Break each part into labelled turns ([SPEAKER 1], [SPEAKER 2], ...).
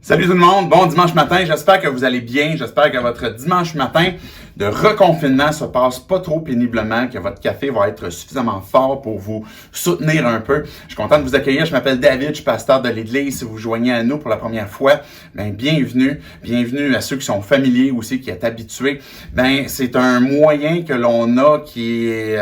[SPEAKER 1] Salut tout le monde, bon dimanche matin, j'espère que vous allez bien, j'espère que votre dimanche matin de reconfinement se passe pas trop péniblement, que votre café va être suffisamment fort pour vous soutenir un peu. Je suis content de vous accueillir, je m'appelle David, je suis pasteur de l'Église. Si vous joignez à nous pour la première fois, bienvenue à ceux qui sont familiers aussi, qui sont habitués. C'est un moyen que l'on a qui est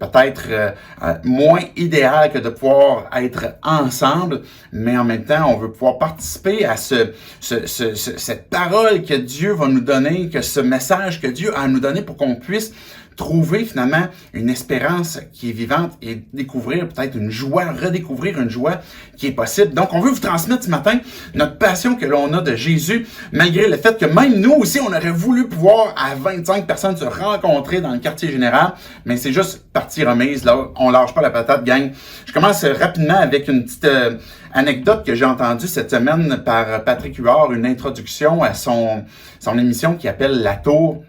[SPEAKER 1] peut-être moins idéal que de pouvoir être ensemble, mais en même temps, on veut pouvoir participer à cette parole que Dieu va nous donner, que ce message que Dieu a à nous donner pour qu'on puisse trouver finalement une espérance qui est vivante et découvrir peut-être une joie, redécouvrir une joie qui est possible. Donc, on veut vous transmettre ce matin notre passion que l'on a de Jésus, malgré le fait que même nous aussi, on aurait voulu pouvoir à 25 personnes se rencontrer dans le quartier général, mais c'est juste partie remise, là, on lâche pas la patate, gang. Je commence rapidement avec une petite anecdote que j'ai entendue cette semaine par Patrick Huard, une introduction à son émission qui appelle La Tour.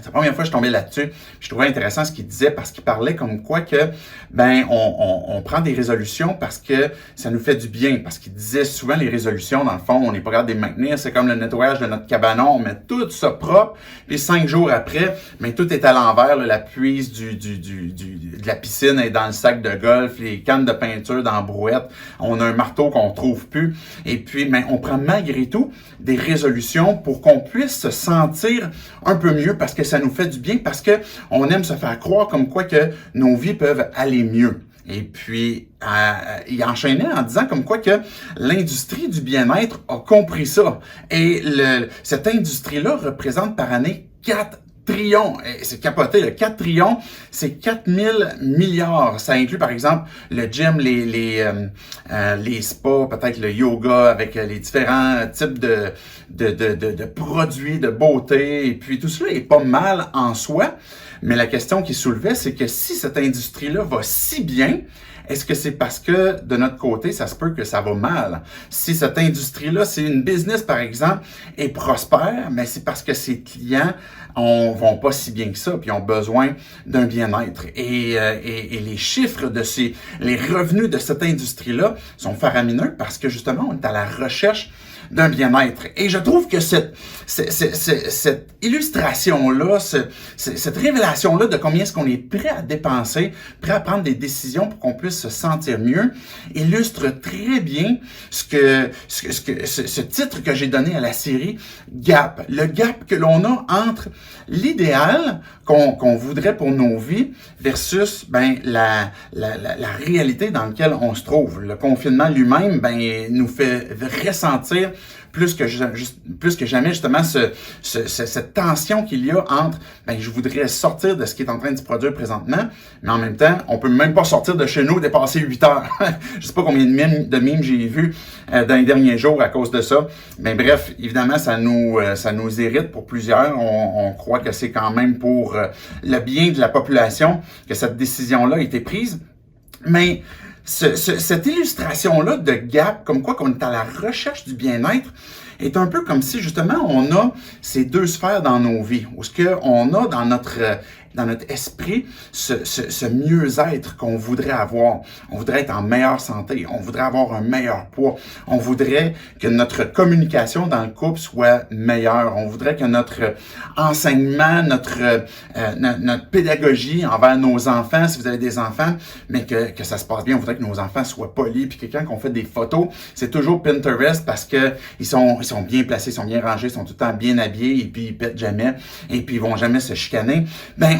[SPEAKER 1] C'est la première fois que je tombais là-dessus. Je trouvais intéressant ce qu'il disait parce qu'il parlait comme quoi que on prend des résolutions parce que ça nous fait du bien. Parce qu'il disait souvent les résolutions, dans le fond, on n'est pas capable de les maintenir. C'est comme le nettoyage de notre cabanon. On met tout ça propre. Puis 5 jours après, tout est à l'envers. Là, la puise de la piscine est dans le sac de golf. Les cannes de peinture dans la brouette. On a un marteau qu'on trouve plus. Et puis, on prend malgré tout des résolutions pour qu'on puisse se sentir un peu mieux parce que ça nous fait du bien, parce que on aime se faire croire comme quoi que nos vies peuvent aller mieux. Et puis, il enchaînait en disant comme quoi que l'industrie du bien-être a compris ça. Et cette industrie-là représente par année 4 trillions. C'est capoté, le 4 trillions, c'est 4000 milliards. Ça inclut, par exemple, le gym, les spas, peut-être le yoga avec les différents types de produits de beauté. Et puis, tout cela est pas mal en soi. Mais la question qui soulevait, c'est que si cette industrie-là va si bien, est-ce que c'est parce que de notre côté, ça se peut que ça va mal? Si cette industrie-là, c'est une business, par exemple, est prospère, mais c'est parce que ses clients vont pas si bien que ça, puis ont besoin d'un bien-être. Et les chiffres les revenus de cette industrie-là sont faramineux parce que justement, on est à la recherche d'un bien-être. Et je trouve que cette illustration-là, cette révélation-là de combien est-ce qu'on est prêt à dépenser, prêt à prendre des décisions pour qu'on puisse se sentir mieux, illustre très bien ce titre que j'ai donné à la série Gap. Le gap que l'on a entre l'idéal qu'on voudrait pour nos vies versus la réalité dans laquelle on se trouve. Le confinement lui-même nous fait ressentir plus que jamais justement cette tension qu'il y a entre je voudrais sortir de ce qui est en train de se produire présentement, mais en même temps, on peut même pas sortir de chez nous dépasser 8 heures. Je sais pas combien de mimes j'ai vu dans les derniers jours à cause de ça. Mais bref, évidemment, ça nous irrite pour plusieurs. On croit que c'est quand même pour le bien de la population que cette décision-là a été prise. Mais cette illustration-là de gap, comme quoi qu'on est à la recherche du bien-être, est un peu comme si justement on a ces deux sphères dans nos vies, où ce qu'on a dans notre esprit ce mieux-être qu'on voudrait avoir. On voudrait être en meilleure santé, on voudrait avoir un meilleur poids, on voudrait que notre communication dans le couple soit meilleure, on voudrait que notre enseignement, notre pédagogie envers nos enfants, si vous avez des enfants, mais que ça se passe bien, on voudrait que nos enfants soient polis, puis que quand on fait des photos, c'est toujours Pinterest parce que ils sont bien placés, ils sont bien rangés, ils sont tout le temps bien habillés, et puis ils pètent jamais, et puis ils vont jamais se chicaner.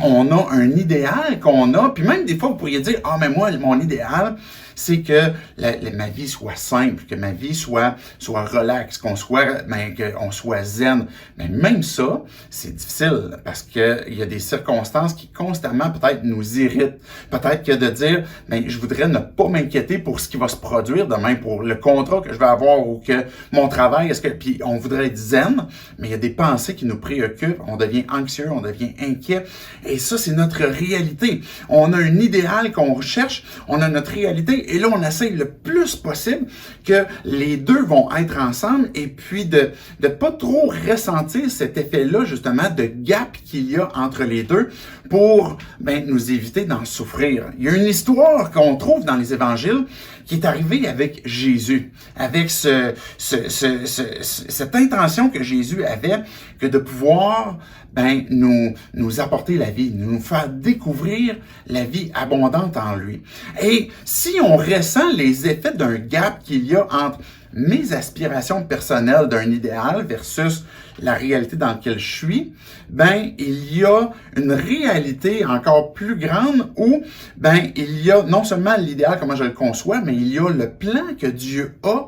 [SPEAKER 1] On a un idéal qu'on a, puis même des fois, vous pourriez dire, mais moi, mon idéal, c'est que ma vie soit simple, que ma vie soit relax, qu'on soit zen. Mais même ça, c'est difficile parce que il y a des circonstances qui constamment peut-être nous irritent. Peut-être que de dire, je voudrais ne pas m'inquiéter pour ce qui va se produire demain, pour le contrat que je vais avoir ou que mon travail, puis on voudrait être zen, mais il y a des pensées qui nous préoccupent, on devient anxieux, on devient inquiet. Et ça, c'est notre réalité. On a un idéal qu'on recherche, on a notre réalité. Et là, on essaye le plus possible que les deux vont être ensemble et puis de pas trop ressentir cet effet-là, justement, de gap qu'il y a entre les deux pour nous éviter d'en souffrir. Il y a une histoire qu'on trouve dans les évangiles qui est arrivée avec Jésus, avec cette intention que Jésus avait que de pouvoir nous apporter la vie, nous faire découvrir la vie abondante en lui. Et si on ressent les effets d'un gap qu'il y a entre mes aspirations personnelles d'un idéal versus la réalité dans laquelle je suis, il y a une réalité encore plus grande où, il y a non seulement l'idéal, comment je le conçois, mais il y a le plan que Dieu a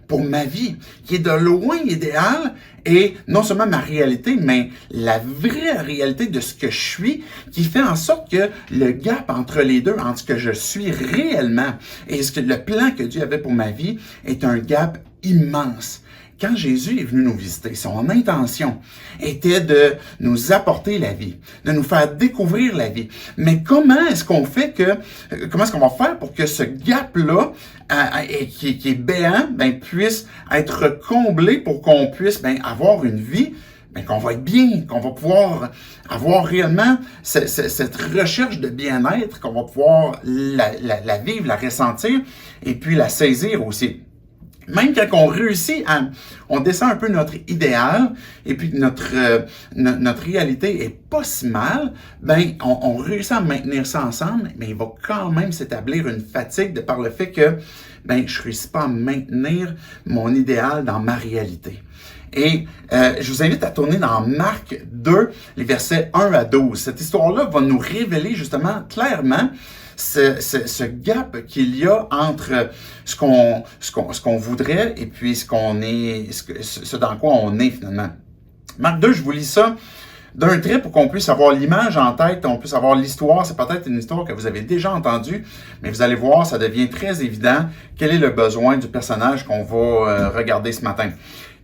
[SPEAKER 1] pour ma vie, qui est de loin idéal, et non seulement ma réalité, mais la vraie réalité de ce que je suis, qui fait en sorte que le gap entre les deux, entre ce que je suis réellement et ce que le plan que Dieu avait pour ma vie, est un gap immense. Quand Jésus est venu nous visiter, son intention était de nous apporter la vie, de nous faire découvrir la vie. Mais comment est-ce qu'on va faire pour que ce gap-là, qui est béant, puisse être comblé pour qu'on puisse avoir une vie, qu'on va être bien, qu'on va pouvoir avoir réellement cette recherche de bien-être, qu'on va pouvoir la vivre, la ressentir et puis la saisir aussi. Même quand on réussit on descend un peu notre idéal et puis notre réalité est pas si mal, on réussit à maintenir ça ensemble, mais il va quand même s'établir une fatigue de par le fait que je réussis pas à maintenir mon idéal dans ma réalité. Et je vous invite à tourner dans Marc 2, les versets 1 à 12. Cette histoire-là va nous révéler justement clairement ce gap qu'il y a entre ce qu'on voudrait et puis ce dans quoi on est finalement. Marc 2, je vous lis ça d'un trait pour qu'on puisse avoir l'image en tête, on puisse avoir l'histoire. C'est peut-être une histoire que vous avez déjà entendue, mais vous allez voir, ça devient très évident quel est le besoin du personnage qu'on va regarder ce matin.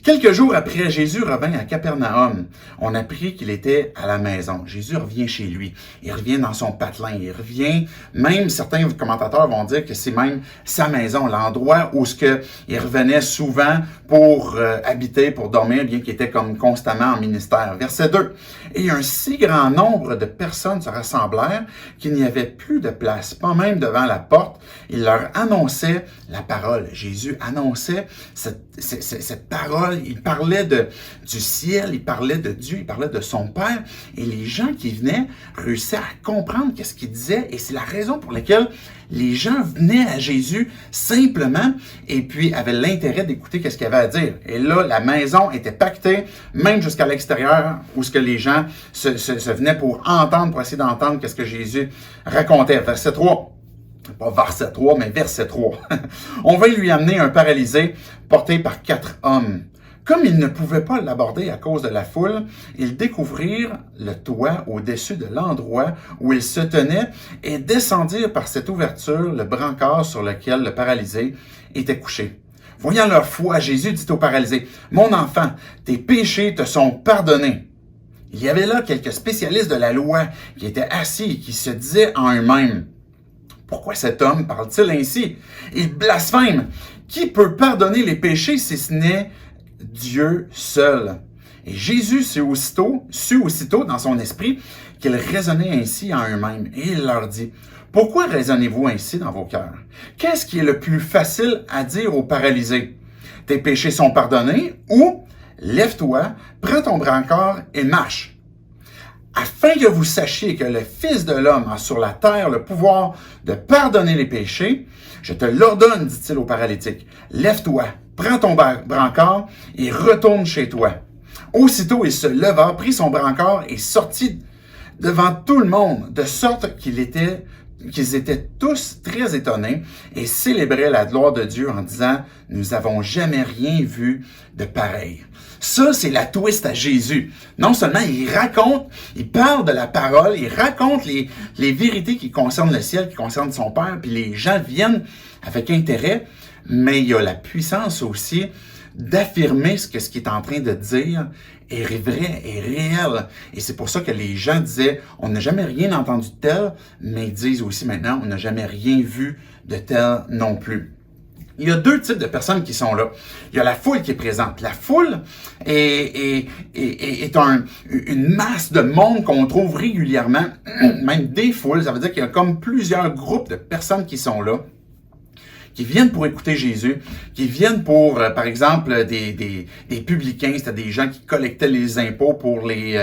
[SPEAKER 1] Quelques jours après, Jésus revint à Capernaum. On apprit qu'il était à la maison. Jésus revient chez lui. Il revient dans son patelin. Il revient, même certains commentateurs vont dire que c'est même sa maison, l'endroit où il revenait souvent pour habiter, pour dormir, bien qu'il était comme constamment en ministère. Verset 2. Et un si grand nombre de personnes se rassemblèrent qu'il n'y avait plus de place, pas même devant la porte. Il leur annonçait la parole. Jésus annonçait cette parole. Il parlait du ciel, il parlait de Dieu, il parlait de son Père. Et les gens qui venaient réussissaient à comprendre ce qu'il disait. Et c'est la raison pour laquelle les gens venaient à Jésus simplement et puis avaient l'intérêt d'écouter ce qu'il avait à dire. Et là, la maison était pactée, même jusqu'à l'extérieur, où ce que les gens se venaient pour essayer d'entendre ce que Jésus racontait. Verset 3. Pas verset 3, mais verset 3. On va lui amener un paralysé porté par 4 hommes. Comme ils ne pouvaient pas l'aborder à cause de la foule, ils découvrirent le toit au-dessus de l'endroit où il se tenait et descendirent par cette ouverture le brancard sur lequel le paralysé était couché. Voyant leur foi, Jésus dit au paralysé, « Mon enfant, tes péchés te sont pardonnés. » Il y avait là quelques spécialistes de la loi qui étaient assis et qui se disaient en eux-mêmes, « Pourquoi cet homme parle-t-il ainsi? Il blasphème. Qui peut pardonner les péchés si ce n'est Dieu seul? » Et Jésus sut aussitôt dans son esprit qu'ils raisonnaient ainsi en eux-mêmes. Et il leur dit, « Pourquoi raisonnez-vous ainsi dans vos cœurs? Qu'est-ce qui est le plus facile à dire aux paralysés? Tes péchés sont pardonnés, ou lève-toi, prends ton brancard et marche. Afin que vous sachiez que le Fils de l'homme a sur la terre le pouvoir de pardonner les péchés, je te l'ordonne, dit-il au paralytique, lève-toi, prends ton brancard et retourne chez toi. Aussitôt, il se leva, prit son brancard et sortit devant tout le monde, de sorte qu'ils étaient tous très étonnés et célébraient la gloire de Dieu en disant, nous n'avons jamais rien vu de pareil. Ça, c'est la twist à Jésus. Non seulement il parle de la parole, il raconte les vérités qui concernent le ciel, qui concernent son Père, puis les gens viennent avec intérêt, mais il y a la puissance aussi d'affirmer ce qu'il est en train de dire est vrai, est réel. Et c'est pour ça que les gens disaient, on n'a jamais rien entendu de tel, mais ils disent aussi maintenant, on n'a jamais rien vu de tel non plus. Il y a deux types de personnes qui sont là. Il y a la foule qui est présente. La foule est une masse de monde qu'on trouve régulièrement, même des foules. Ça veut dire qu'il y a comme plusieurs groupes de personnes qui sont là, qui viennent pour écouter Jésus, qui viennent pour, par exemple, des publicains, c'était des gens qui collectaient les impôts pour les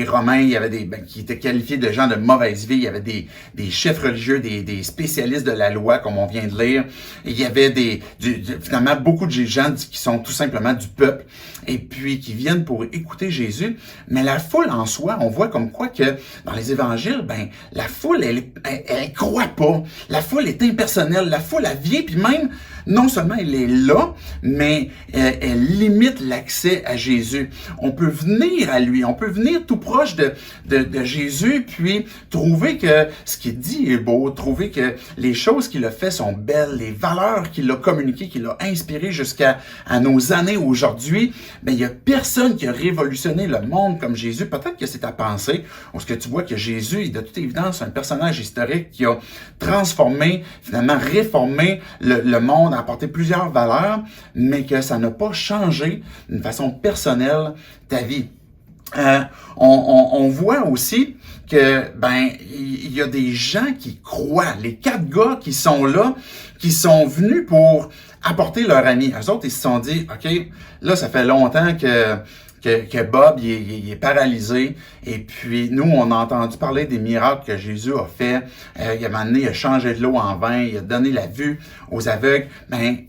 [SPEAKER 1] Romains, il y avait qui étaient qualifiés de gens de mauvaise vie, il y avait des chefs religieux, des spécialistes de la loi, comme on vient de lire, il y avait finalement beaucoup de gens qui sont tout simplement du peuple, et puis qui viennent pour écouter Jésus, mais la foule en soi, on voit comme quoi que dans les évangiles, la foule, elle croit pas, la foule est impersonnelle, la foule, elle vient, puis même, non seulement elle est là, mais elle limite l'accès à Jésus. On peut venir à lui, on peut venir tout proche de Jésus, puis trouver que ce qu'il dit est beau, trouver que les choses qu'il a fait sont belles, les valeurs qu'il a communiquées, qu'il a inspirées jusqu'à nos années aujourd'hui. Il n'y a personne qui a révolutionné le monde comme Jésus. Peut-être que c'est ta pensée, parce que tu vois que Jésus est de toute évidence un personnage historique qui a transformé, finalement réformé le monde, a apporté plusieurs valeurs, mais que ça n'a pas changé d'une façon personnelle ta vie. On voit aussi que il y a des gens qui croient. Les 4 gars qui sont là, qui sont venus pour apporter leur ami. Eux autres, ils se sont dit, OK, là, ça fait longtemps que Bob, il est paralysé. Et puis, nous, on a entendu parler des miracles que Jésus a fait. Il a changé de l'eau en vin, il a donné la vue aux aveugles.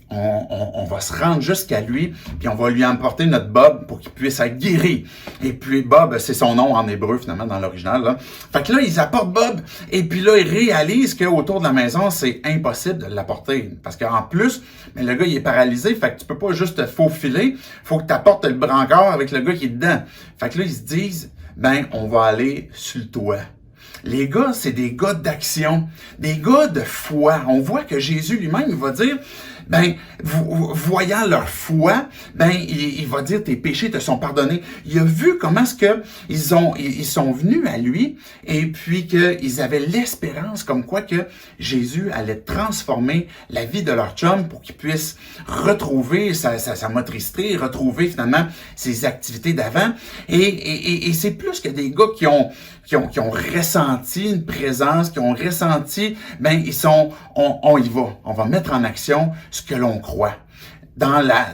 [SPEAKER 1] On va se rendre jusqu'à lui, puis on va lui emporter notre Bob pour qu'il puisse être guéri. Et puis, Bob, c'est son nom en hébreu, finalement, dans l'original, là. Fait que là, ils apportent Bob. Et puis là, ils réalisent qu'autour de la maison, c'est impossible de l'apporter. Parce qu'en plus, le gars, il est paralysé. Fait que tu peux pas juste te faufiler. Faut que tu apportes le brancard avec le gars qui est dedans. Fait que là, ils se disent, on va aller sur le toit. Les gars, c'est des gars d'action, des gars de foi. On voit que Jésus lui-même, il va dire, voyant leur foi, il va dire, tes péchés te sont pardonnés. Il a vu comment est-ce que ils sont venus à lui, et puis qu'ils avaient l'espérance comme quoi que Jésus allait transformer la vie de leur chum pour qu'il puisse retrouver sa motricité, retrouver finalement ses activités d'avant. Et c'est plus que des gars qui ont ressenti une présence, qui ont ressenti, on y va. On va mettre en action ce que l'on croit. Dans la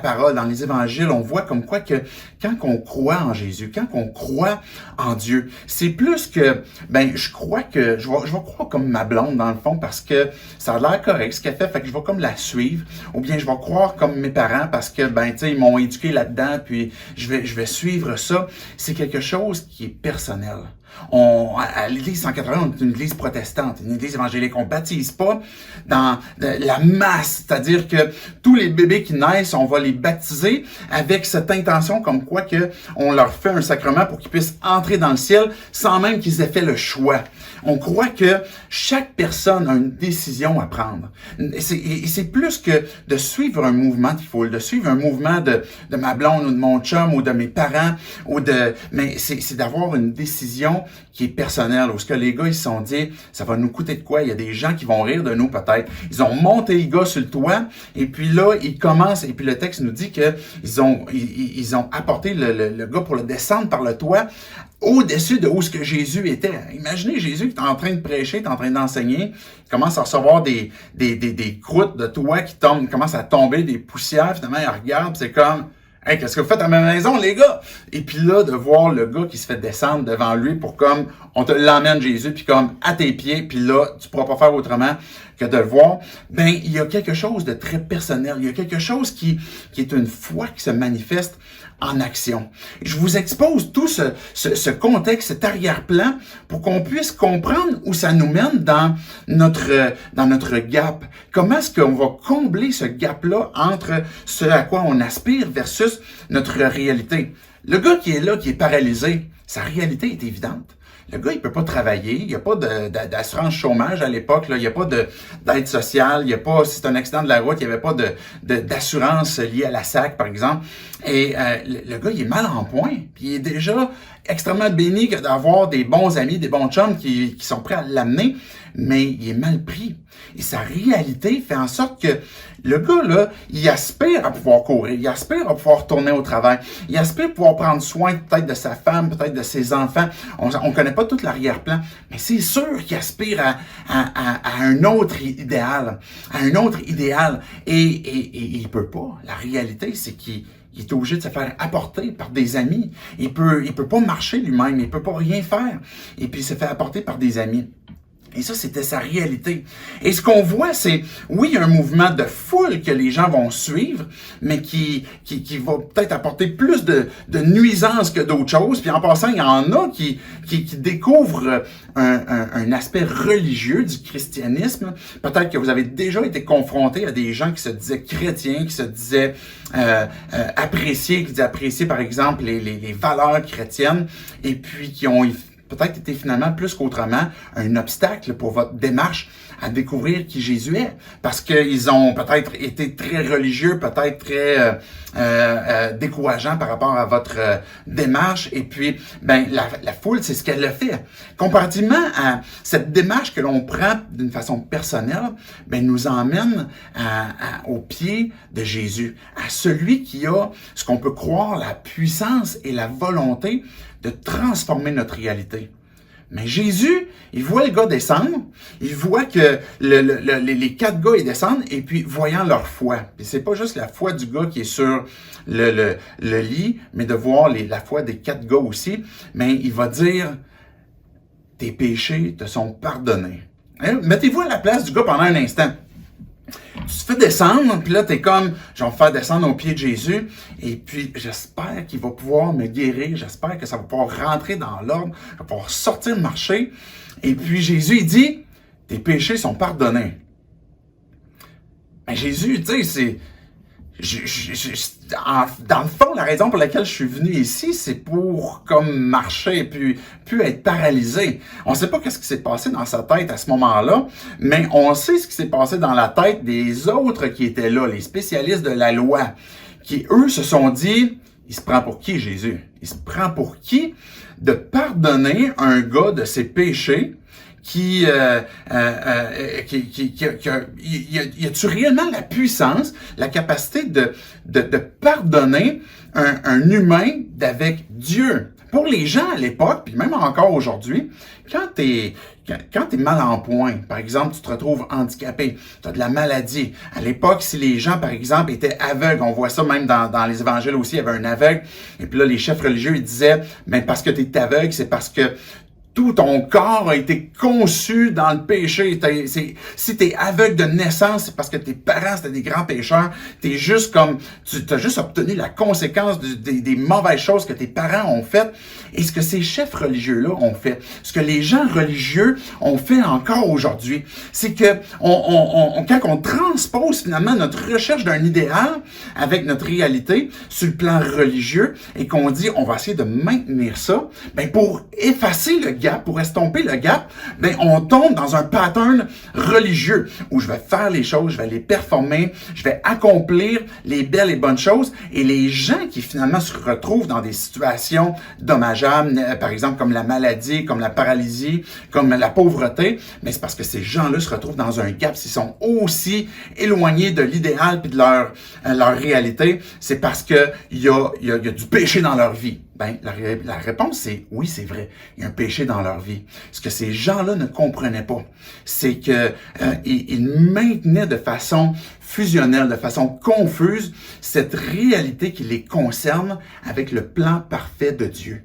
[SPEAKER 1] parole, dans les évangiles, on voit comme quoi que quand on croit en Jésus, quand on croit en Dieu, c'est plus que, je crois que, je vais croire comme ma blonde dans le fond parce que ça a l'air correct ce qu'elle fait que je vais comme la suivre, ou bien je vais croire comme mes parents parce que, ils m'ont éduqué là-dedans, puis je vais suivre ça. C'est quelque chose qui est personnel. À l'Église 180, on est une Église protestante, une Église évangélique. On ne baptise pas dans la masse, c'est-à-dire que tous les bébés qui naissent, on va les baptiser avec cette intention comme quoi que on leur fait un sacrement pour qu'ils puissent entrer dans le ciel sans même qu'ils aient fait le choix. On croit que chaque personne a une décision à prendre. C'est plus que de suivre un mouvement de foule, de suivre un mouvement de ma blonde ou de mon chum ou de mes parents, mais c'est d'avoir une décision qui est personnelle, où ce que les gars, ils se sont dit, ça va nous coûter de quoi? Il y a des gens qui vont rire de nous peut-être. Ils ont monté les gars sur le toit, et puis là, ils commencent, et puis le texte nous dit que ils ont apporté le gars pour le descendre par le toit, au-dessus de où ce que Jésus était. Imaginez Jésus qui est en train de prêcher, qui est en train d'enseigner, il commence à recevoir des croûtes de toit qui tombent, il commence à tomber, des poussières, finalement, il regarde, c'est comme, hey, qu'est-ce que vous faites à ma maison, les gars? Et puis là, de voir le gars qui se fait descendre devant lui pour comme, on te l'emmène Jésus, puis comme, à tes pieds, puis là, tu pourras pas faire autrement que de le voir. Il y a quelque chose de très personnel. Il y a quelque chose qui est une foi qui se manifeste en action. Je vous expose tout ce contexte, cet arrière-plan, pour qu'on puisse comprendre où ça nous mène dans notre gap. Comment est-ce qu'on va combler ce gap-là entre ce à quoi on aspire versus notre réalité? Le gars qui est là, qui est paralysé, sa réalité est évidente. Le gars, il peut pas travailler, il n'y a pas d'assurance chômage à l'époque, là, il n'y a pas d'aide sociale, il n'y a pas, si c'est un accident de la route, il n'y avait pas d'assurance liée à la SAC, par exemple. Et le gars, il est mal en point, puis il est déjà extrêmement béni d'avoir des bons amis, des bons chums qui sont prêts à l'amener, mais il est mal pris. Et sa réalité fait en sorte que le gars, là, il aspire à pouvoir courir, il aspire à pouvoir retourner au travail, il aspire à pouvoir prendre soin peut-être de sa femme, peut-être de ses enfants. On ne connaît pas tout l'arrière-plan, mais c'est sûr qu'il aspire à un autre idéal, et il peut pas. La réalité, c'est qu'il est obligé de se faire apporter par des amis. Il peut pas marcher lui-même, il peut pas rien faire. Et puis il se fait apporter par des amis. Et ça, c'était sa réalité. Et ce qu'on voit, c'est, oui, il y a un mouvement de foule que les gens vont suivre, mais qui va peut-être apporter plus de nuisances que d'autres choses. Puis en passant, il y en a qui découvrent un aspect religieux du christianisme. Peut-être que vous avez déjà été confronté à des gens qui se disaient chrétiens, qui se disaient apprécier, par exemple les valeurs chrétiennes, et puis qui ont peut-être été finalement plus qu'autrement un obstacle pour votre démarche à découvrir qui Jésus est. Parce qu'ils ont peut-être été très religieux, peut-être très décourageants par rapport à votre démarche. Et puis, la foule, c'est ce qu'elle a fait. Comparativement à cette démarche que l'on prend d'une façon personnelle, nous emmène au pied de Jésus, à celui qui a ce qu'on peut croire, la puissance et la volonté de transformer notre réalité. Mais Jésus, il voit le gars descendre, il voit que les 4 gars, ils descendent, et puis voyant leur foi. Puis c'est pas juste la foi du gars qui est sur le lit, mais de voir la foi des 4 gars aussi. Mais il va dire, tes péchés te sont pardonnés. Hein? Mettez-vous à la place du gars pendant un instant. Tu te fais descendre, puis là, t'es comme, je vais me faire descendre au pied de Jésus, et puis j'espère qu'il va pouvoir me guérir, j'espère que ça va pouvoir rentrer dans l'ordre, je vais pouvoir sortir de marcher. Et puis Jésus, il dit, tes péchés sont pardonnés. Mais Jésus, tu sais, dans le fond, la raison pour laquelle je suis venu ici, c'est pour comme marcher, puis être paralysé. On ne sait pas qu'est-ce qui s'est passé dans sa tête à ce moment-là, mais on sait ce qui s'est passé dans la tête des autres qui étaient là, les spécialistes de la loi, qui eux se sont dit, il se prend pour qui Jésus? Il se prend pour qui de pardonner un gars de ses péchés? Y a-tu réellement la puissance, la capacité de pardonner un humain d'avec Dieu? Pour les gens à l'époque, puis même encore aujourd'hui, quand t'es mal en point, par exemple, tu te retrouves handicapé, tu as de la maladie. À l'époque, si les gens, par exemple, étaient aveugles, on voit ça même dans les évangiles aussi, il y avait un aveugle, et puis là, les chefs religieux, ils disaient, parce que tu es aveugle, c'est parce que tout ton corps a été conçu dans le péché. Si tu es aveugle de naissance, c'est parce que tes parents, c'était des grands pécheurs. Tu as juste obtenu la conséquence des mauvaises choses que tes parents ont faites. Et ce que ces chefs religieux-là ont fait, ce que les gens religieux ont fait encore aujourd'hui, c'est que quand on transpose finalement notre recherche d'un idéal avec notre réalité sur le plan religieux et qu'on dit on va essayer de maintenir ça, pour effacer le gap, pour estomper le gap, on tombe dans un pattern religieux où je vais faire les choses, je vais les performer, je vais accomplir les belles et bonnes choses, et les gens qui finalement se retrouvent dans des situations dommageables, par exemple comme la maladie, comme la paralysie, comme la pauvreté, mais c'est parce que ces gens-là se retrouvent dans un gap, s'ils sont aussi éloignés de l'idéal puis de leur réalité, c'est parce que il y a du péché dans leur vie. La réponse, c'est oui, c'est vrai. Il y a un péché dans leur vie. Ce que ces gens-là ne comprenaient pas, c'est que ils maintenaient de façon fusionnelle, de façon confuse, cette réalité qui les concerne avec le plan parfait de Dieu.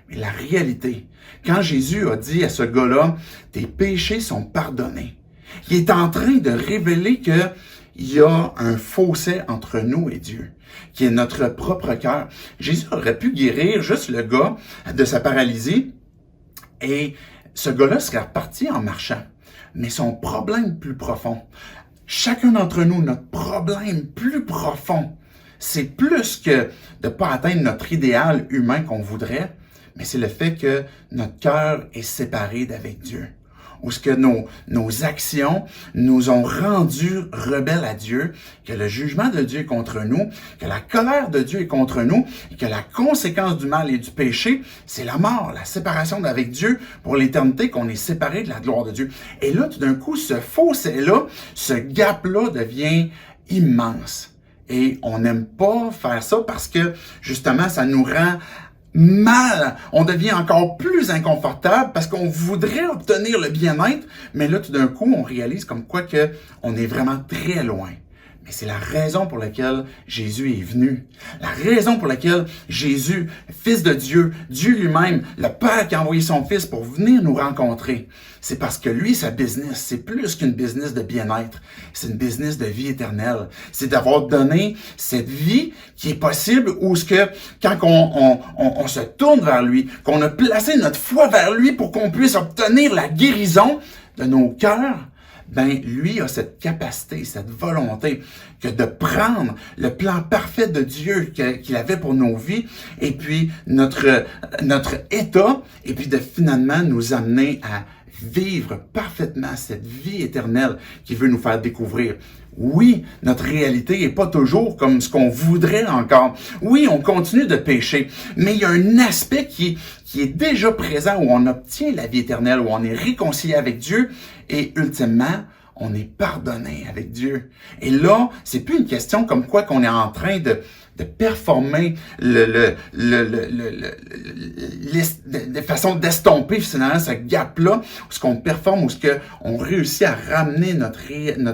[SPEAKER 1] Mais la réalité, quand Jésus a dit à ce gars-là, tes péchés sont pardonnés, il est en train de révéler que il y a un fossé entre nous et Dieu, qui est notre propre cœur. Jésus aurait pu guérir juste le gars de sa paralysie, et ce gars-là serait reparti en marchant. Mais son problème plus profond, chacun d'entre nous, notre problème plus profond, c'est plus que de ne pas atteindre notre idéal humain qu'on voudrait, mais c'est le fait que notre cœur est séparé d'avec Dieu. Où ce que nos actions nous ont rendus rebelles à Dieu, que le jugement de Dieu est contre nous, que la colère de Dieu est contre nous, et que la conséquence du mal et du péché, c'est la mort, la séparation d'avec Dieu pour l'éternité, qu'on est séparé de la gloire de Dieu. Et là, tout d'un coup, ce fossé-là, ce gap-là devient immense. Et on n'aime pas faire ça parce que, justement, ça nous rend mal, on devient encore plus inconfortable parce qu'on voudrait obtenir le bien-être, mais là, tout d'un coup, on réalise comme quoi que on est vraiment très loin. Mais c'est la raison pour laquelle Jésus est venu. La raison pour laquelle Jésus, Fils de Dieu, Dieu lui-même, le Père qui a envoyé son Fils pour venir nous rencontrer, c'est parce que lui, sa business, c'est plus qu'une business de bien-être. C'est une business de vie éternelle. C'est d'avoir donné cette vie qui est possible où ce que, quand on se tourne vers lui, qu'on a placé notre foi vers lui pour qu'on puisse obtenir la guérison de nos cœurs, ben lui a cette capacité, cette volonté que de prendre le plan parfait de Dieu qu'il avait pour nos vies et puis notre état et puis de finalement nous amener à vivre parfaitement cette vie éternelle qu'il veut nous faire découvrir. Oui, notre réalité n'est pas toujours comme ce qu'on voudrait encore. Oui, on continue de pécher, mais il y a un aspect qui est déjà présent où on obtient la vie éternelle, où on est réconcilié avec Dieu et ultimement, on est pardonné avec Dieu. Et là, c'est plus une question comme quoi qu'on est en train de performer de façon d'estomper finalement ce gap-là, où ce qu'on performe, où ce qu'on réussit à ramener notre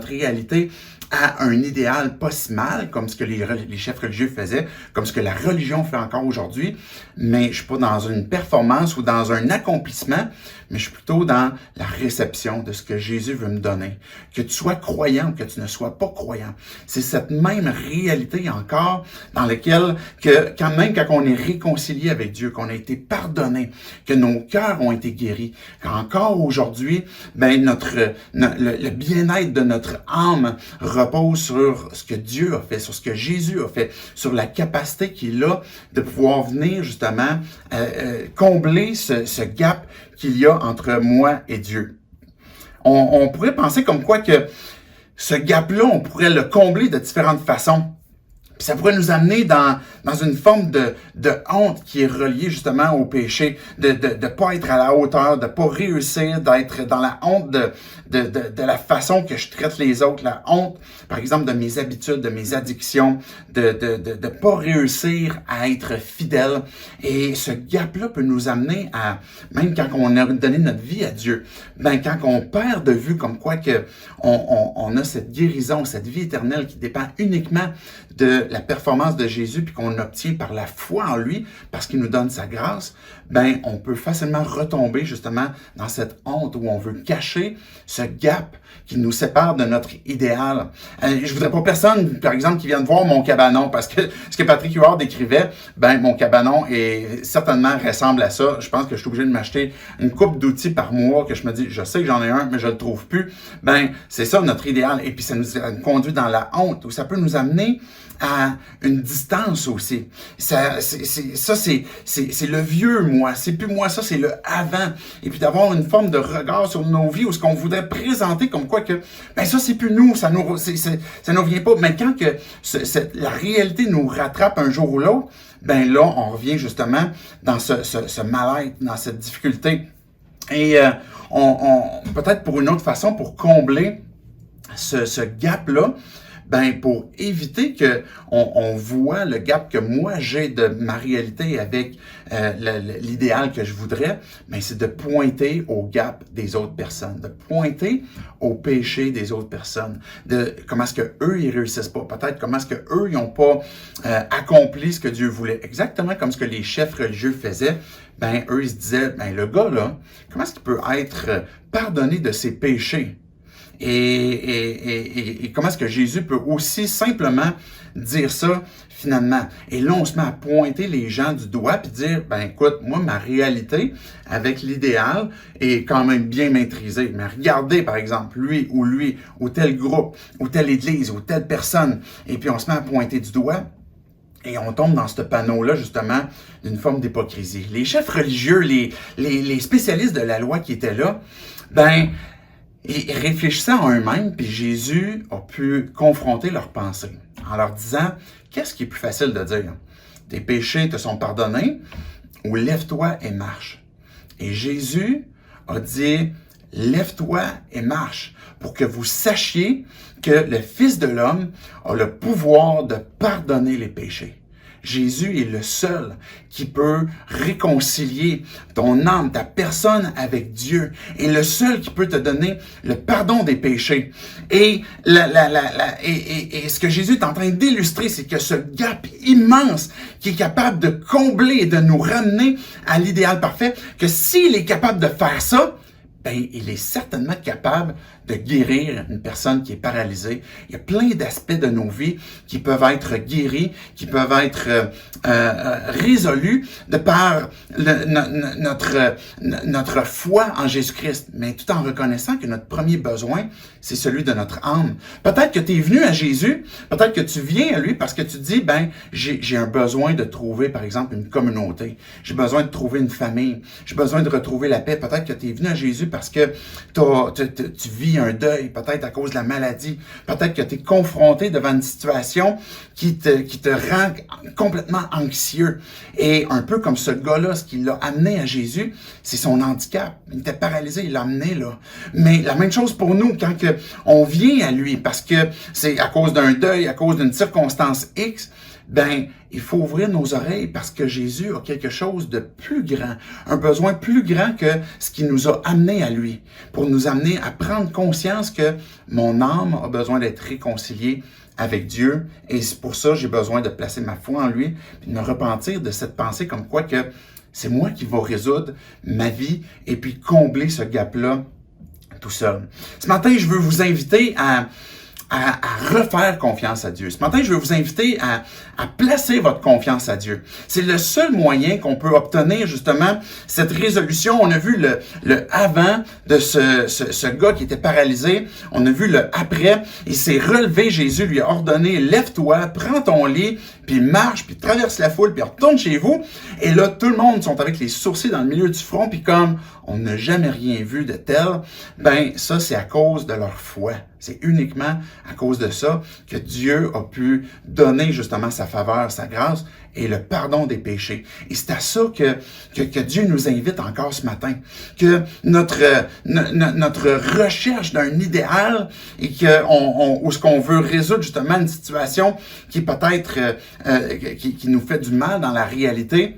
[SPEAKER 1] réalité à un idéal pas si mal, comme ce que les chefs religieux faisaient, comme ce que la religion fait encore aujourd'hui, mais je suis pas dans une performance ou dans un accomplissement, mais je suis plutôt dans la réception de ce que Jésus veut me donner. Que tu sois croyant ou que tu ne sois pas croyant. C'est cette même réalité encore dans laquelle, quand on est réconcilié avec Dieu, qu'on a été pardonné, que nos cœurs ont été guéris, qu'encore aujourd'hui, ben le bien-être de notre âme repose sur ce que Dieu a fait, sur ce que Jésus a fait, sur la capacité qu'il a de pouvoir venir justement combler ce gap qu'il y a entre moi et Dieu. On pourrait penser comme quoi que ce gap-là, on pourrait le combler de différentes façons. Puis ça pourrait nous amener dans une forme de honte qui est reliée justement au péché, de pas être à la hauteur, de pas réussir, d'être dans la honte de la façon que je traite les autres, la honte, par exemple, de mes habitudes, de mes addictions, de pas réussir à être fidèle. Et ce gap-là peut nous amener à, même quand on a donné notre vie à Dieu, ben quand on perd de vue comme quoi que on a cette guérison, cette vie éternelle qui dépend uniquement de la performance de Jésus, puis qu'on obtient par la foi en lui, parce qu'il nous donne sa grâce, ben on peut facilement retomber justement dans cette honte où on veut cacher ce gap qui nous sépare de notre idéal. Je voudrais pas personne, par exemple, qui vienne voir mon cabanon, parce que ce que Patrick Huard décrivait, ben mon cabanon certainement ressemble à ça. Je pense que je suis obligé de m'acheter une coupe d'outils par mois, que je me dis, je sais que j'en ai un, mais je le trouve plus. Ben c'est ça notre idéal, et puis ça nous conduit dans la honte, où ça peut nous amener à une distance aussi. C'est le vieux moi, c'est plus moi, ça c'est le avant. Et puis d'avoir une forme de regard sur nos vies où ce qu'on voudrait présenter comme quoi que, ben ça c'est plus nous, ça nous vient pas. Mais quand que la réalité nous rattrape un jour ou l'autre, ben là on revient justement dans ce mal-être, dans cette difficulté. Et peut-être pour une autre façon, pour combler ce gap-là, ben pour éviter que on voit le gap que moi j'ai de ma réalité avec l'idéal que je voudrais, ben c'est de pointer au gap des autres personnes, de pointer au péché des autres personnes, de comment est-ce que eux ils réussissent pas, peut-être comment est-ce que eux ils ont pas accompli ce que Dieu voulait, exactement comme ce que les chefs religieux faisaient. Ben eux ils se disaient, ben le gars là, comment est-ce qu'il peut être pardonné de ses péchés? Et comment est-ce que Jésus peut aussi simplement dire ça finalement? Et là, on se met à pointer les gens du doigt puis dire, ben écoute, moi, ma réalité avec l'idéal est quand même bien maîtrisée. Mais regardez, par exemple, lui, ou tel groupe, ou telle église, ou telle personne. Et puis, on se met à pointer du doigt. Et on tombe dans ce panneau-là, justement, d'une forme d'hypocrisie. Les chefs religieux, les spécialistes de la loi qui étaient là, ils réfléchissaient en eux-mêmes, puis Jésus a pu confronter leurs pensées en leur disant, qu'est-ce qui est plus facile de dire? Tes péchés te sont pardonnés, ou lève-toi et marche. Et Jésus a dit, lève-toi et marche, pour que vous sachiez que le Fils de l'homme a le pouvoir de pardonner les péchés. Jésus est le seul qui peut réconcilier ton âme, ta personne avec Dieu, et le seul qui peut te donner le pardon des péchés. Et ce que Jésus est en train d'illustrer, c'est que ce gap immense qui est capable de combler et de nous ramener à l'idéal parfait, que s'il est capable de faire ça, il est certainement capable de guérir une personne qui est paralysée. Il y a plein d'aspects de nos vies qui peuvent être guéris, qui peuvent être résolus de par notre foi en Jésus-Christ, mais tout en reconnaissant que notre premier besoin, c'est celui de notre âme. Peut-être que tu es venu à Jésus, peut-être que tu viens à lui parce que tu te dis, j'ai un besoin de trouver, par exemple, une communauté. J'ai besoin de trouver une famille. J'ai besoin de retrouver la paix. Peut-être que tu es venu à Jésus parce que tu vis un deuil, peut-être à cause de la maladie. Peut-être que tu es confronté devant une situation qui te rend complètement anxieux. Et un peu comme ce gars-là, ce qui l'a amené à Jésus, c'est son handicap. Il était paralysé, il l'a amené là. Mais la même chose pour nous, quand on vient à lui, parce que c'est à cause d'un deuil, à cause d'une circonstance X, il faut ouvrir nos oreilles parce que Jésus a quelque chose de plus grand, un besoin plus grand que ce qui nous a amenés à lui, pour nous amener à prendre conscience que mon âme a besoin d'être réconciliée avec Dieu, et c'est pour ça que j'ai besoin de placer ma foi en lui, puis de me repentir de cette pensée comme quoi que c'est moi qui va résoudre ma vie et puis combler ce gap-là tout seul. Ce matin, je veux vous inviter à refaire confiance à Dieu. Ce matin, je veux vous inviter à placer votre confiance à Dieu. C'est le seul moyen qu'on peut obtenir justement cette résolution. On a vu le avant de ce gars qui était paralysé. On a vu le après. Il s'est relevé. Jésus lui a ordonné, lève-toi, prends ton lit, puis marche, puis traverse la foule, puis retourne chez vous. Et là, tout le monde sont avec les sourcils dans le milieu du front, puis comme on n'a jamais rien vu de tel, ça, c'est à cause de leur foi. C'est uniquement à cause de ça que Dieu a pu donner justement sa faveur, sa grâce et le pardon des péchés. Et c'est à ça que Dieu nous invite encore ce matin. Que notre recherche d'un idéal et où ce qu'on veut résoudre justement une situation qui peut-être qui nous fait du mal dans la réalité,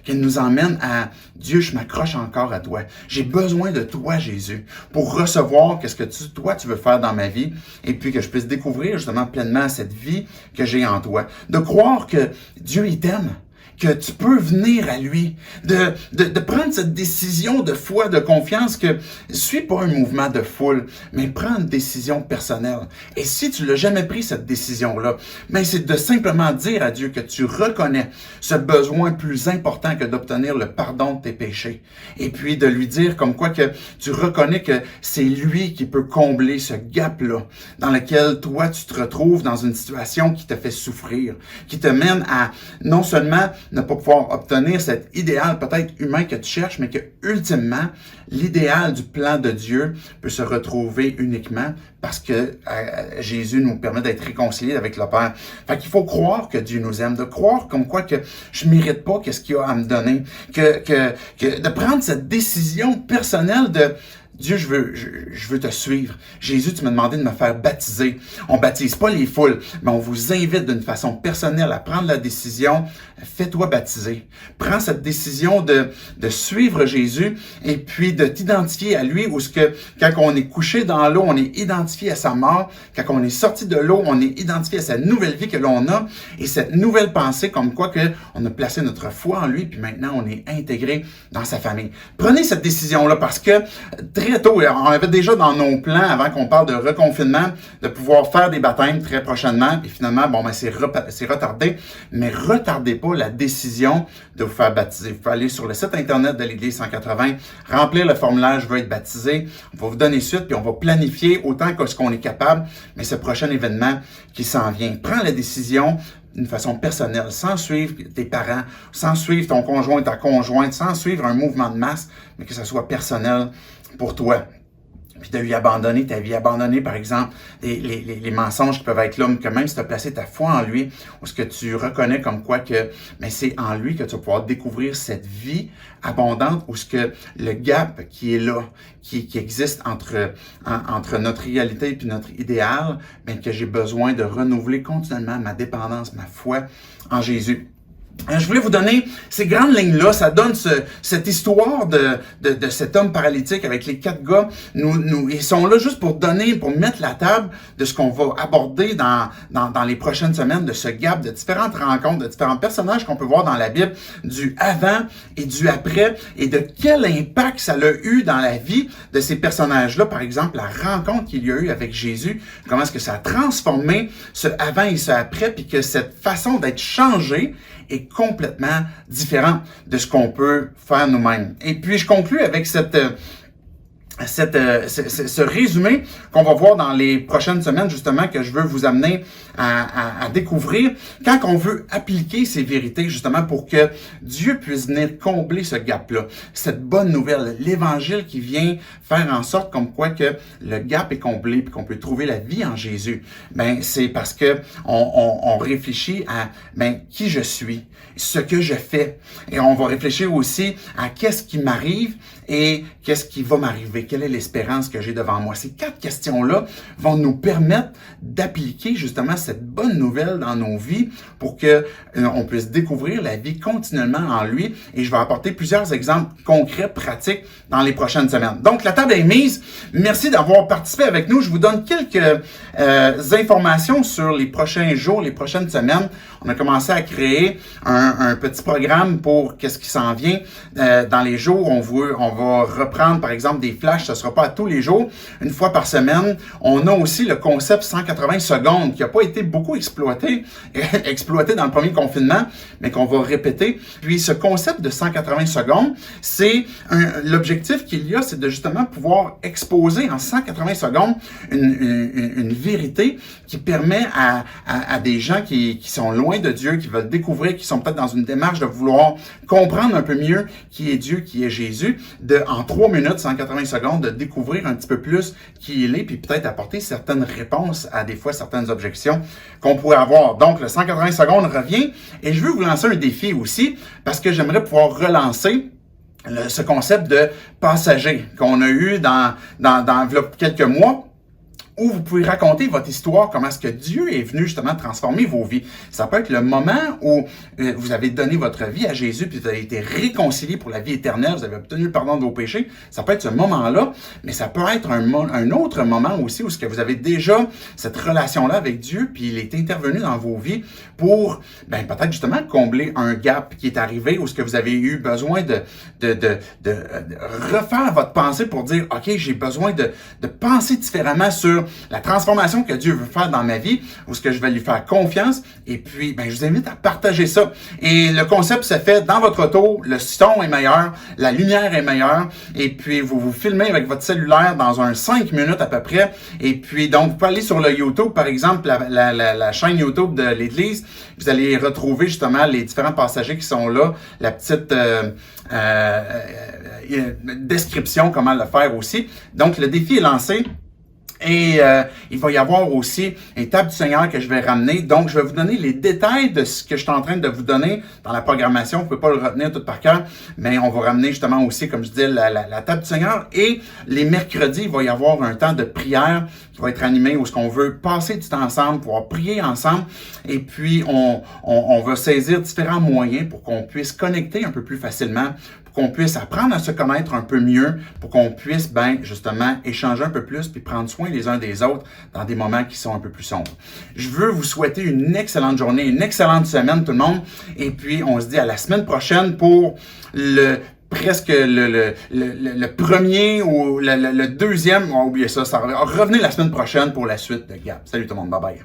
[SPEAKER 1] qu'elle nous emmène à Dieu, je m'accroche encore à toi. J'ai besoin de toi, Jésus, pour recevoir qu'est-ce que toi, tu veux faire dans ma vie et puis que je puisse découvrir justement pleinement cette vie que j'ai en toi. De croire que Dieu, il t'aime, que tu peux venir à lui, de prendre cette décision de foi, de confiance que suis pas un mouvement de foule, mais prends une décision personnelle. Et si tu l'as jamais pris cette décision-là, c'est de simplement dire à Dieu que tu reconnais ce besoin plus important que d'obtenir le pardon de tes péchés. Et puis de lui dire comme quoi que tu reconnais que c'est lui qui peut combler ce gap-là, dans lequel toi tu te retrouves dans une situation qui te fait souffrir, qui te mène à non seulement ne pas pouvoir obtenir cet idéal peut-être humain que tu cherches, mais que ultimement, l'idéal du plan de Dieu peut se retrouver uniquement parce que Jésus nous permet d'être réconciliés avec le Père. Fait qu'il faut croire que Dieu nous aime, de croire comme quoi que je mérite pas qu'est-ce qu'il a à me donner, que de prendre cette décision personnelle de Dieu, je veux te suivre. Jésus, tu m'as demandé de me faire baptiser. On baptise pas les foules, mais on vous invite d'une façon personnelle à prendre la décision. Fais-toi baptiser. Prends cette décision de suivre Jésus et puis de t'identifier à lui, où quand on est couché dans l'eau, on est identifié à sa mort. Quand on est sorti de l'eau, on est identifié à cette nouvelle vie que l'on a et cette nouvelle pensée comme quoi que on a placé notre foi en lui, puis maintenant on est intégré dans sa famille. Prenez cette décision-là parce que très tôt, on avait déjà dans nos plans, avant qu'on parle de reconfinement, de pouvoir faire des baptêmes très prochainement. Et finalement, c'est retardé. Mais retardez pas la décision de vous faire baptiser. Vous pouvez aller sur le site internet de l'Église 180, remplir le formulaire « Je veux être baptisé ». On va vous donner suite, puis on va planifier autant que ce qu'on est capable, mais ce prochain événement qui s'en vient. Prends la décision d'une façon personnelle, sans suivre tes parents, sans suivre ton conjoint, ta conjointe, sans suivre un mouvement de masse, mais que ça soit personnel pour toi. Puis de lui abandonner ta vie, abandonner par exemple les mensonges qui peuvent être là, que même si tu as placé ta foi en lui, ou ce que tu reconnais comme quoi que c'est en lui que tu vas pouvoir découvrir cette vie abondante, ou ce que le gap qui est là, qui existe entre notre réalité et notre idéal, que j'ai besoin de renouveler continuellement ma dépendance, ma foi en Jésus. Je voulais vous donner ces grandes lignes-là. Ça donne cette histoire de cet homme paralytique avec les 4 gars. Ils sont là juste pour mettre la table de ce qu'on va aborder dans les prochaines semaines, de ce gap, de différentes rencontres, de différents personnages qu'on peut voir dans la Bible, du avant et du après, et de quel impact ça a eu dans la vie de ces personnages-là. Par exemple, la rencontre qu'il y a eu avec Jésus, comment est-ce que ça a transformé ce avant et ce après, puis que cette façon d'être changé est complètement différent de ce qu'on peut faire nous-mêmes. Et puis, je conclue avec ce résumé qu'on va voir dans les prochaines semaines, justement, que je veux vous amener à découvrir, quand on veut appliquer ces vérités, justement, pour que Dieu puisse venir combler ce gap-là. Cette bonne nouvelle, l'évangile qui vient faire en sorte comme quoi que le gap est comblé, puis qu'on peut trouver la vie en Jésus. C'est parce que on réfléchit à qui je suis, ce que je fais. Et on va réfléchir aussi à qu'est-ce qui m'arrive et qu'est-ce qui va m'arriver, quelle est l'espérance que j'ai devant moi. Ces 4 questions-là vont nous permettre d'appliquer justement cette bonne nouvelle dans nos vies pour que on puisse découvrir la vie continuellement en lui. Et je vais apporter plusieurs exemples concrets, pratiques dans les prochaines semaines. Donc, la table est mise. Merci d'avoir participé avec nous. Je vous donne quelques informations sur les prochains jours, les prochaines semaines. On a commencé à créer un petit programme pour qu'est-ce qui s'en vient dans les jours. On va reprendre, par exemple, des flashs. Ce ne sera pas à tous les jours, une fois par semaine. On a aussi le concept 180 secondes qui n'a pas été beaucoup exploité dans le premier confinement, mais qu'on va répéter. Puis ce concept de 180 secondes, c'est l'objectif qu'il y a, c'est de justement pouvoir exposer en 180 secondes une vérité qui permet à des gens qui sont loin de Dieu, qui veulent découvrir, qui sont peut-être dans une démarche de vouloir comprendre un peu mieux qui est Dieu, qui est Jésus, en 3 minutes, 180 secondes, de découvrir un petit peu plus qui il est, puis peut-être apporter certaines réponses à des fois certaines objections qu'on pourrait avoir. Donc, le 180 secondes revient, et je veux vous lancer un défi aussi, parce que j'aimerais pouvoir relancer ce concept de passager qu'on a eu dans quelques mois, où vous pouvez raconter votre histoire, comment est-ce que Dieu est venu justement transformer vos vies. Ça peut être le moment où vous avez donné votre vie à Jésus, puis vous avez été réconcilié pour la vie éternelle, vous avez obtenu le pardon de vos péchés. Ça peut être ce moment-là, mais ça peut être un autre moment aussi où ce que vous avez déjà cette relation-là avec Dieu, puis il est intervenu dans vos vies pour peut-être justement combler un gap qui est arrivé, où ce que vous avez eu besoin de refaire votre pensée pour dire, OK, j'ai besoin de penser différemment sur la transformation que Dieu veut faire dans ma vie, où ce que je vais lui faire confiance, et puis je vous invite à partager ça. Et le concept se fait dans votre auto, le son est meilleur, la lumière est meilleure, et puis vous filmez avec votre cellulaire dans un 5 minutes à peu près, et puis donc vous pouvez aller sur le YouTube, par exemple, la chaîne YouTube de l'Église, vous allez retrouver justement les différents passagers qui sont là, la petite description, comment le faire aussi. Donc le défi est lancé. Et il va y avoir aussi une table du Seigneur que je vais ramener. Donc, je vais vous donner les détails de ce que je suis en train de vous donner dans la programmation. Vous ne pouvez pas le retenir tout par cœur, mais on va ramener justement aussi, comme je disais, la table du Seigneur. Et les mercredis, il va y avoir un temps de prière qui va être animé où ce qu'on veut passer du temps ensemble, pouvoir prier ensemble. Et puis, on va saisir différents moyens pour qu'on puisse connecter un peu plus facilement, pour qu'on puisse apprendre à se connaître un peu mieux, pour qu'on puisse, justement, échanger un peu plus, puis prendre soin les uns des autres dans des moments qui sont un peu plus sombres. Je veux vous souhaiter une excellente journée, une excellente semaine, tout le monde. Et puis, on se dit à la semaine prochaine pour presque le premier ou le deuxième. Oubliez ça, revenez la semaine prochaine pour la suite de Gap. Salut tout le monde, bye bye.